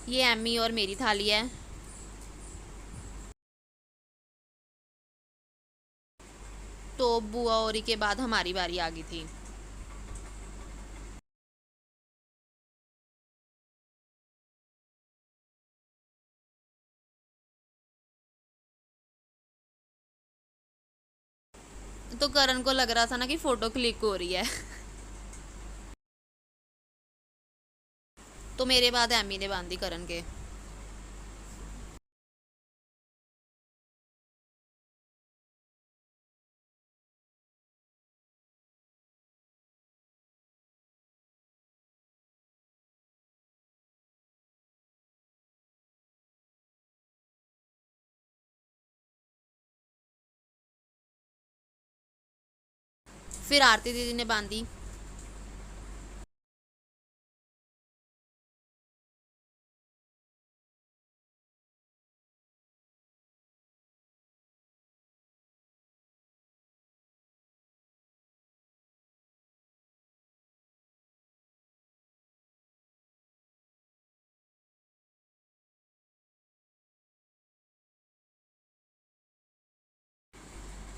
ये एमी और मेरी थाली है। तो बुआ औरी के बाद हमारी बारी आ गई थी। तो करण को लग रहा था ना कि फोटो क्लिक हो रही है। तो मेरे बाद एमी ने बांधी करण के। फिर आरती दीदी ने बांधी।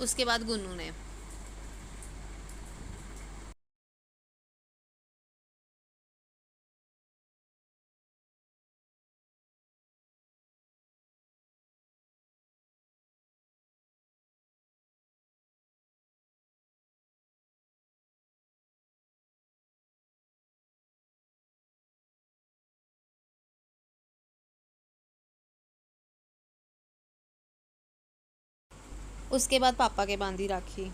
उसके बाद गुन्नू ने। उसके बाद पापा के बांधी राखी।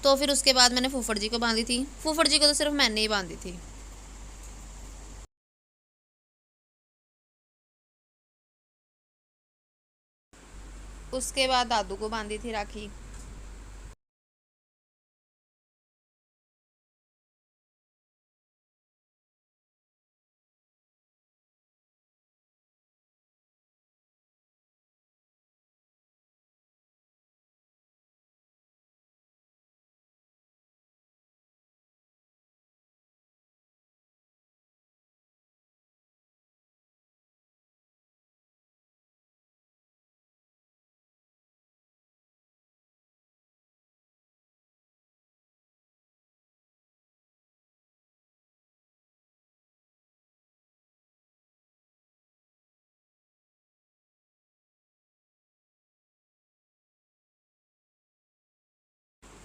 तो फिर उसके बाद मैंने फूफड़ जी को बांधी थी। फूफड़ जी को तो सिर्फ मैंने ही बांधी थी। उसके बाद दादू को बांधी थी राखी।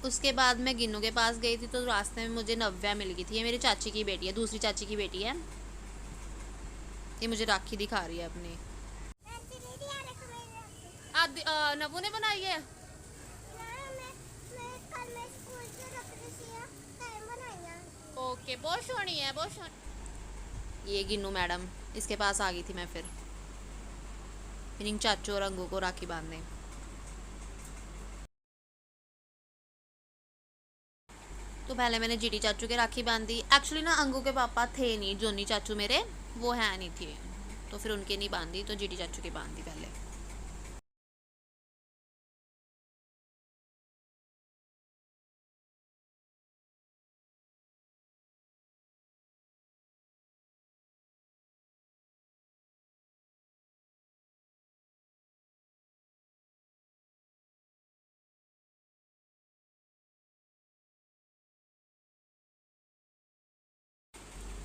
उसके बाद मैं गिन्नू के पास गई थी तो रास्ते में मुझे नव्या मिल गई थी। ये मेरी चाची की बेटी है, दूसरी चाची की बेटी है। ये मुझे राखी दिखा रही है अपनी। नवू ने बनाई है। ओके, बहुत सोहनी है, बहुत सोहनी। ये गिन्नू मैडम, इसके पास आ गई थी मैं फिर इन चाचू और अंगू को राखी बांधने। तो पहले मैंने जीटी चाचू के राखी बांधी। एक्चुअली ना अंगू के पापा थे नहीं, जोनी चाचू मेरे वो है नहीं थे, तो फिर उनके नहीं बांधी, तो जीटी चाचू की बांधी पहले।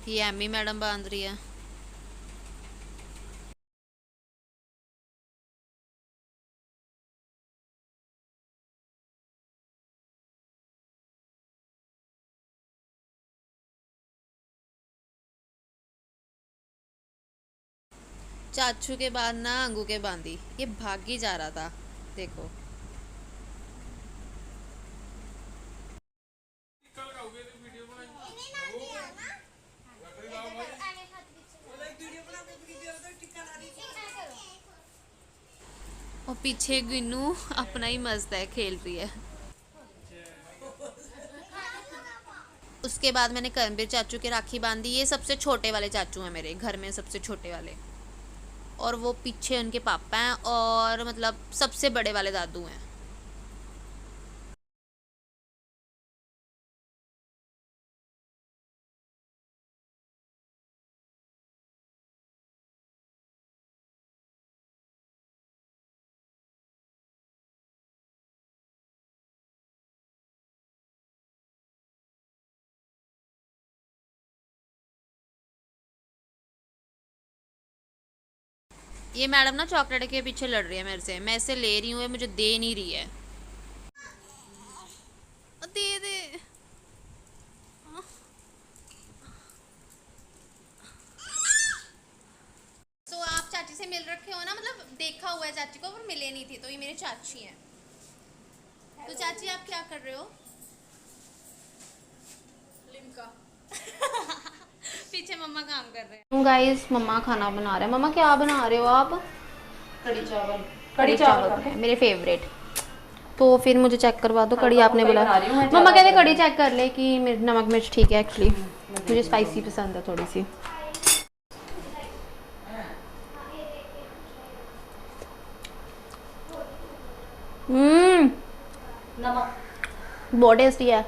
ये एमी मैडम बांध रही है। चाचू के बाद ना अंगू के बांधी, ये भाग ही जा रहा था, देखो। और पीछे गिन्नू अपना ही मस्त है, खेल रही है। उसके बाद मैंने करमवीर चाचू के राखी बांधी। ये सबसे छोटे वाले चाचू हैं मेरे घर में, सबसे छोटे वाले। और वो पीछे उनके पापा हैं, और मतलब सबसे बड़े वाले दादू हैं। ये मैडम ना चॉकलेट के पीछे लड़ रही है मेरे से, मैं इससे ले रही हूँ, ये मुझे दे नहीं रही है। दे दे। तो आप चाची से मिल रखे हो ना, मतलब देखा हुआ है चाची को, पर मिले नहीं थे, तो ये मेरे चाची हैं। तो चाची आप क्या कर रहे हो? लिमका। पीछे मम्मा काम कर रहे हैं। गाइस मम्मा खाना बना रहे हैं। मम्मा क्या बना रहे हो आप? कड़ी चावल। कड़ी चावल मेरे फेवरेट। तो फिर मुझे चेक करवा दो कड़ी, आपने बोला। मम्मा कहते कड़ी चेक कर ले कि नमक मिर्च ठीक है। एक्चुअली मुझे स्पाइसी पसंद है थोड़ी सी। नमक बहुत टेस्टी है।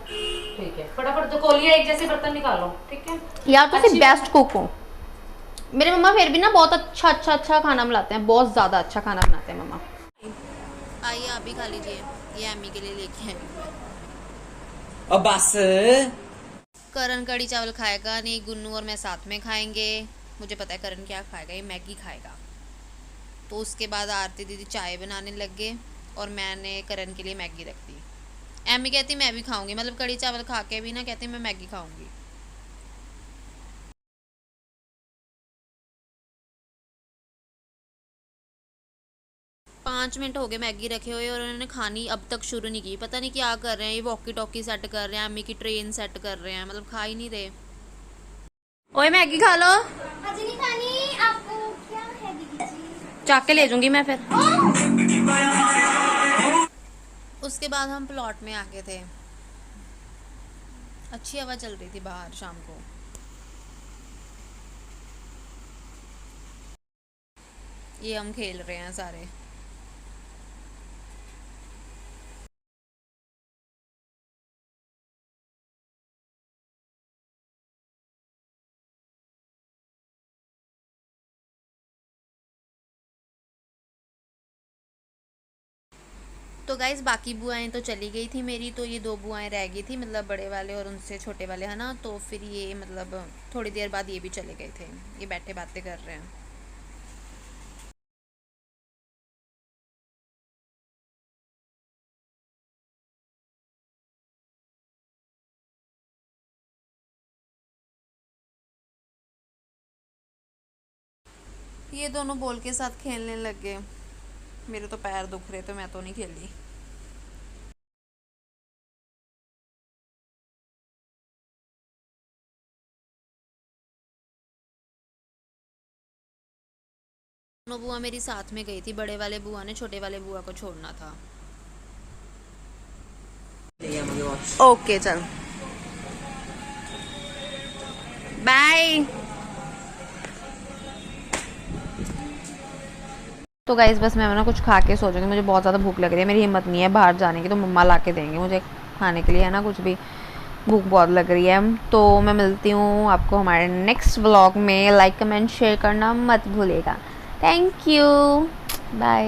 ठीक है, फटाफट तो कोलिया एक जैसे बर्तन निकालो, ठीक है यार तुम बेस्ट कुक हो। मेरे मम्मा फिर भी ना बहुत अच्छा खाना बनाते हैं, बहुत ज़्यादा अच्छा खाना बनाते हैं मम्मा। आइए आप भी खा लीजिए, ये अम्मी के लिए लेके आई हूँ। अब बस करण कड़ी चावल खाएगा नहीं, गुन्नू और मैं साथ में खाएंगे। मुझे पता है करण क्या खाएगा, ये मैगी खाएगा। तो उसके बाद आरती दीदी चाय बनाने लग गए, और मैंने करण के लिए मैगी रख दी। एमी कहती मैं भी खाऊंगी, मतलब कड़ी चावल खा के भी ना कहती मैं मैगी खाऊंगी। 5 मिनट हो गए मैगी रखे हुए, और उन्होंने खानी अब तक शुरू नहीं की। पता नहीं क्या कर रहे हैं, ये वॉकी टॉकी सेट कर रहे हैं, अम्मी की ट्रेन सेट कर रहे हैं, मतलब खा ही नहीं रहे। ओए मैगी खा लो। मुझे नहीं खानी। आपको क्या है दीदी जी? चाक के ले जाऊंगी मैं फिर। उसके बाद हम प्लॉट में आ गए थे। अच्छी हवा चल रही थी बाहर शाम को। ये हम खेल रहे हैं सारे। तो गाइज़ बाकी बुआएं तो चली गई थी मेरी, तो ये 2 बुआएं रह गई थी, मतलब बड़े वाले और उनसे छोटे वाले, है ना। तो फिर ये मतलब थोड़ी देर बाद ये भी चले गए थे, ये बैठे बातें कर रहे हैं। ये दोनों बॉल के साथ खेलने लग गए। मेरे तो पैर दुख रहे, तो मैं तो नहीं खेली। दोनों बुआ मेरी साथ में गई थी, बड़े वाले बुआ ने छोटे वाले बुआ को छोड़ना था। ओके चल बाय। तो गाइस बस मैं ना कुछ खा के सो जाऊंगी, मुझे बहुत ज़्यादा भूख लग रही है, मेरी हिम्मत नहीं है बाहर जाने की, तो मम्मा ला के देंगे मुझे खाने के लिए, है ना, कुछ भी, भूख बहुत लग रही है। तो मैं मिलती हूँ आपको हमारे नेक्स्ट व्लॉग में। लाइक कमेंट शेयर करना मत भूलेगा। Thank you, bye.